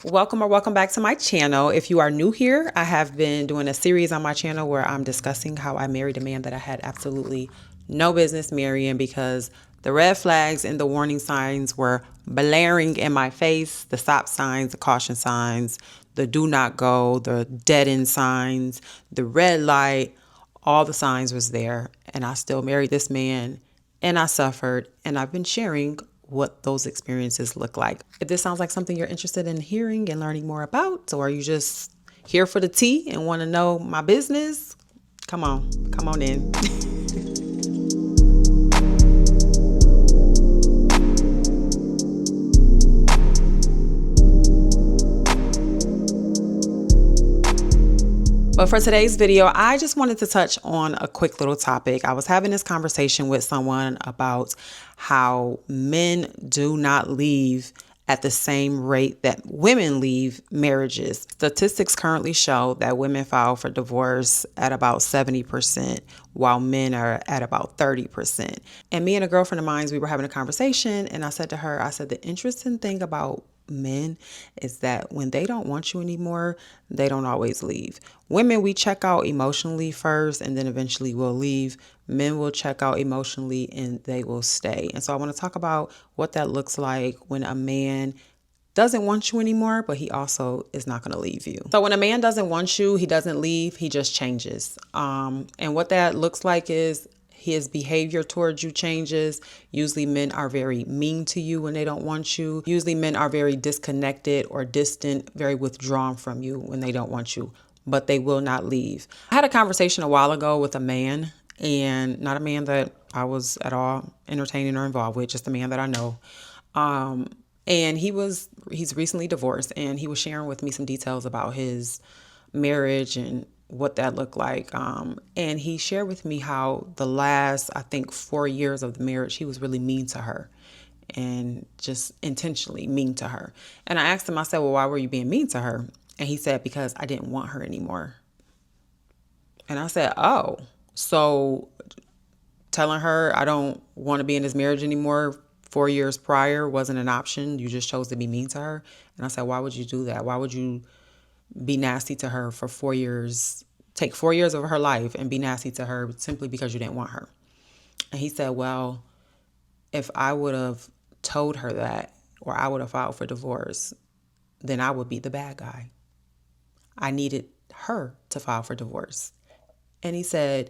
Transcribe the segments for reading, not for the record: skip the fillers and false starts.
Welcome back to my channel. If you are new here, I have been doing a series on my channel where I'm discussing how I married a man that I had absolutely no business marrying because the red flags and the warning signs were blaring in my face. The stop signs, the caution signs, the do not go, the dead end signs, the red light, all the signs was there. And I still married this man and I suffered, and I've been sharing what those experiences look like. If this sounds like something you're interested in hearing and learning more about, or are you just here for the tea and want to know my business, come on in. But for today's video, I just wanted to touch on a quick little topic. I was having this conversation with someone about how men do not leave at the same rate that women leave marriages. Statistics currently show that women file for divorce at about 70%, while men are at about 30%. And me and a girlfriend of mine, we were having a conversation, and I said to her, the interesting thing about men is that when they don't want you anymore, they don't always leave. Women, we check out emotionally first and then eventually we'll leave. Men will check out emotionally and they will stay. And so I want to talk about what that looks like when a man doesn't want you anymore, but he also is not going to leave you. So when a man doesn't want you, he doesn't leave, he just changes. And what that looks like is his behavior towards you changes. Usually men are very mean to you when they don't want you. Usually men are very disconnected or distant, very withdrawn from you when they don't want you, but they will not leave. I had a conversation a while ago with a man, and not a man that I was at all entertaining or involved with, just a man that I know. And he's recently divorced, and he was sharing with me some details about his marriage and what that looked like. And he shared with me how the last, I think, 4 years of the marriage, he was really mean to her and just intentionally mean to her. And I asked him, I said, well, why were you being mean to her? And he said, because I didn't want her anymore. And I said, oh, so telling her I don't want to be in this marriage anymore 4 years prior wasn't an option. You just chose to be mean to her. And I said, why would you do that? Why would you be nasty to her for 4 years, take 4 years of her life and be nasty to her simply because you didn't want her? And he said, well, if I would have told her that, or I would have filed for divorce, then I would be the bad guy. I needed her to file for divorce. And he said,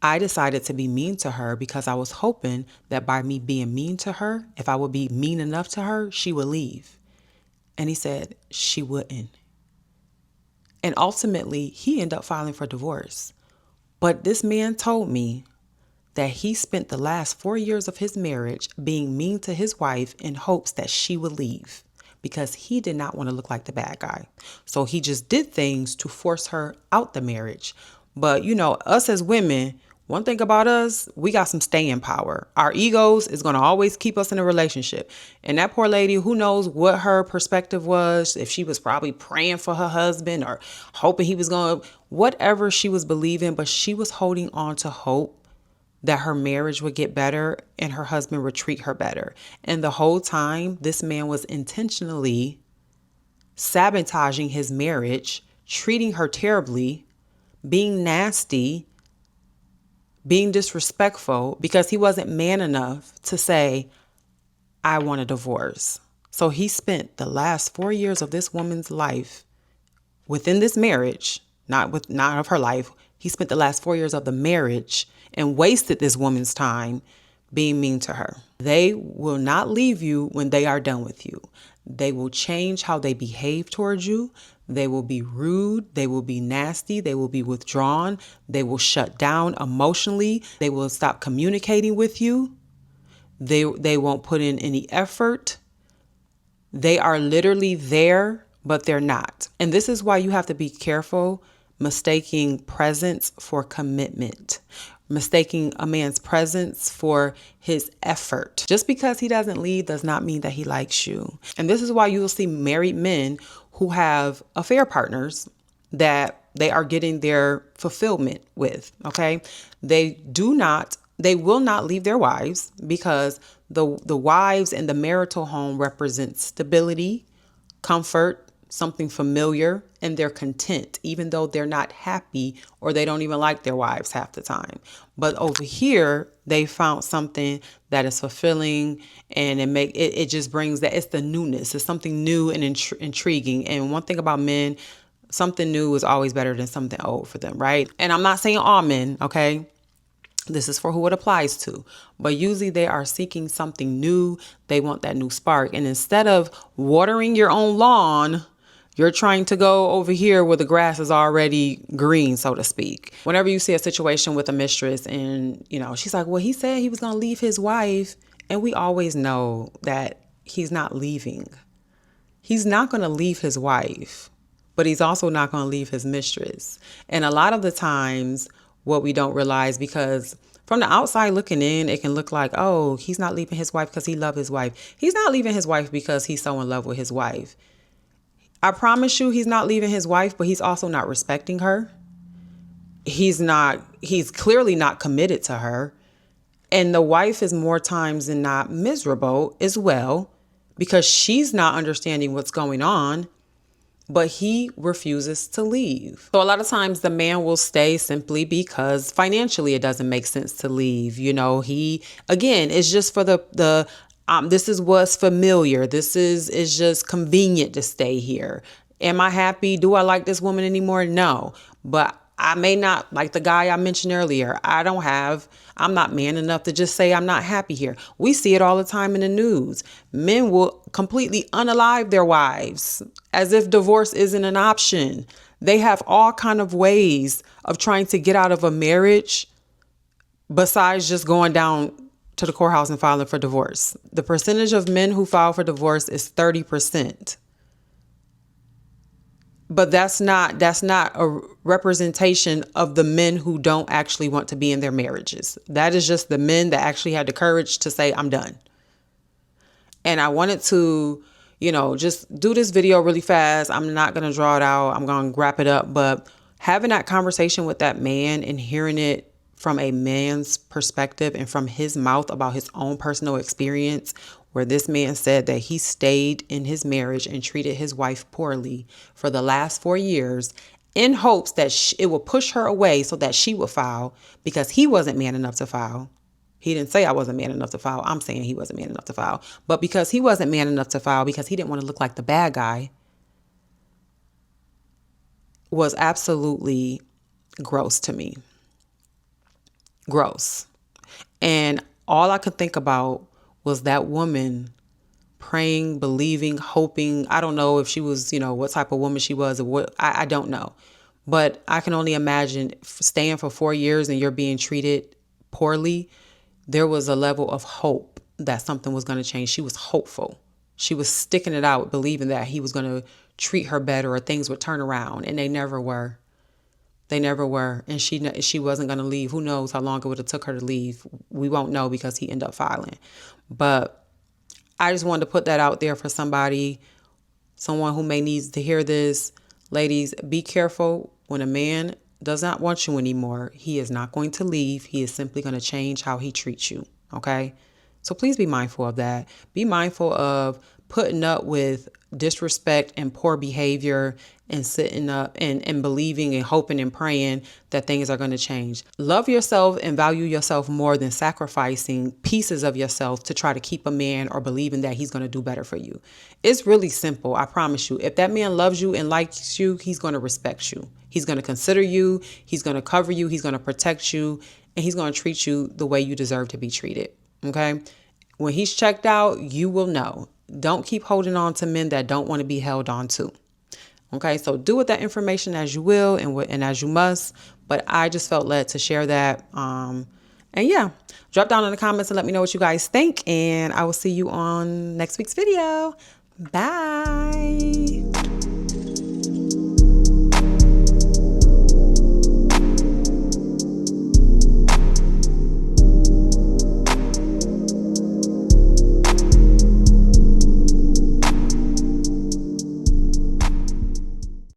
I decided to be mean to her because I was hoping that by me being mean to her, if I would be mean enough to her, she would leave. And he said, she wouldn't. And ultimately, he ended up filing for divorce. But this man told me that he spent the last 4 years of his marriage being mean to his wife in hopes that she would leave because he did not want to look like the bad guy. So he just did things to force her out the marriage. But, you know, us as women, one thing about us, we got some staying power. Our egos is going to always keep us in a relationship. And that poor lady, who knows what her perspective was, if she was probably praying for her husband or hoping he was going to, whatever she was believing, but she was holding on to hope that her marriage would get better and her husband would treat her better. And the whole time, this man was intentionally sabotaging his marriage, treating her terribly, being nasty, being disrespectful because he wasn't man enough to say, I want a divorce. So he spent the last 4 years of this woman's life within this marriage, not of her life. He spent the last 4 years of the marriage and wasted this woman's time being mean to her. They will not leave you when they are done with you. They will change how they behave towards you. They will be rude. They will be nasty. They will be withdrawn. They will shut down emotionally. They will stop communicating with you. They won't put in any effort. They are literally there, but they're not. And this is why you have to be careful mistaking presence for commitment. Mistaking a man's presence for his effort. Just because he doesn't leave does not mean that he likes you. And this is why you will see married men who have affair partners that they are getting their fulfillment with, okay? They will not leave their wives because the wives and the marital home represent stability, comfort, something familiar, and they're content, even though they're not happy or they don't even like their wives half the time. But over here, they found something that is fulfilling, and it just brings that, it's the newness. It's something new and intriguing. And one thing about men, something new is always better than something old for them, right? And I'm not saying all men, okay? This is for who it applies to. But usually they are seeking something new. They want that new spark. And instead of watering your own lawn, you're trying to go over here where the grass is already green, so to speak. Whenever you see a situation with a mistress and, she's like, well, he said he was going to leave his wife. And we always know that he's not leaving. He's not going to leave his wife, but he's also not going to leave his mistress. And a lot of the times, what we don't realize, because from the outside looking in, it can look like, oh, he's not leaving his wife because he loves his wife. He's not leaving his wife because he's so in love with his wife. I promise you, he's not leaving his wife, but he's also not respecting her. He's clearly not committed to her. And the wife is more times than not miserable as well, because she's not understanding what's going on, but he refuses to leave. So a lot of times the man will stay simply because financially it doesn't make sense to leave. He, again, it's just for this is what's familiar. This is just convenient to stay here. Am I happy? Do I like this woman anymore? No. But I may not, like the guy I mentioned earlier, I'm not man enough to just say I'm not happy here. We see it all the time in the news. Men will completely unalive their wives as if divorce isn't an option. They have all kind of ways of trying to get out of a marriage besides just going down to the courthouse and filing for divorce. The percentage of men who file for divorce is 30%. But that's not a representation of the men who don't actually want to be in their marriages. That is just the men that actually had the courage to say, I'm done. And I wanted to, just do this video really fast. I'm not going to draw it out. I'm going to wrap it up. But having that conversation with that man and hearing it from a man's perspective and from his mouth about his own personal experience, where this man said that he stayed in his marriage and treated his wife poorly for the last 4 years in hopes that it would push her away so that she would file, because he wasn't man enough to file. He didn't say I wasn't man enough to file. I'm saying he wasn't man enough to file. But because he wasn't man enough to file, because he didn't want to look like the bad guy, was absolutely gross to me. Gross. And all I could think about was that woman praying, believing, hoping. I don't know if she was, what type of woman she was or what, I don't know. But I can only imagine staying for 4 years and you're being treated poorly. There was a level of hope that something was going to change. She was hopeful. She was sticking it out, believing that he was going to treat her better or things would turn around. And they never were. They never were. And she wasn't going to leave. Who knows how long it would have took her to leave. We won't know because he ended up filing. But I just wanted to put that out there for someone who may need to hear this. Ladies, be careful. When a man does not want you anymore, he is not going to leave. He is simply going to change how he treats you. Okay? So please be mindful of that. Be mindful of putting up with disrespect and poor behavior and sitting up and believing and hoping and praying that things are going to change. Love yourself and value yourself more than sacrificing pieces of yourself to try to keep a man or believing that he's going to do better for you. It's really simple. I promise you. If that man loves you and likes you, he's going to respect you. He's going to consider you. He's going to cover you. He's going to protect you. And he's going to treat you the way you deserve to be treated. Okay? When he's checked out, you will know. Don't keep holding on to men that don't want to be held on to. Okay, so do with that information as you will and as you must. But I just felt led to share that. And yeah, drop down in the comments and let me know what you guys think. And I will see you on next week's video. Bye.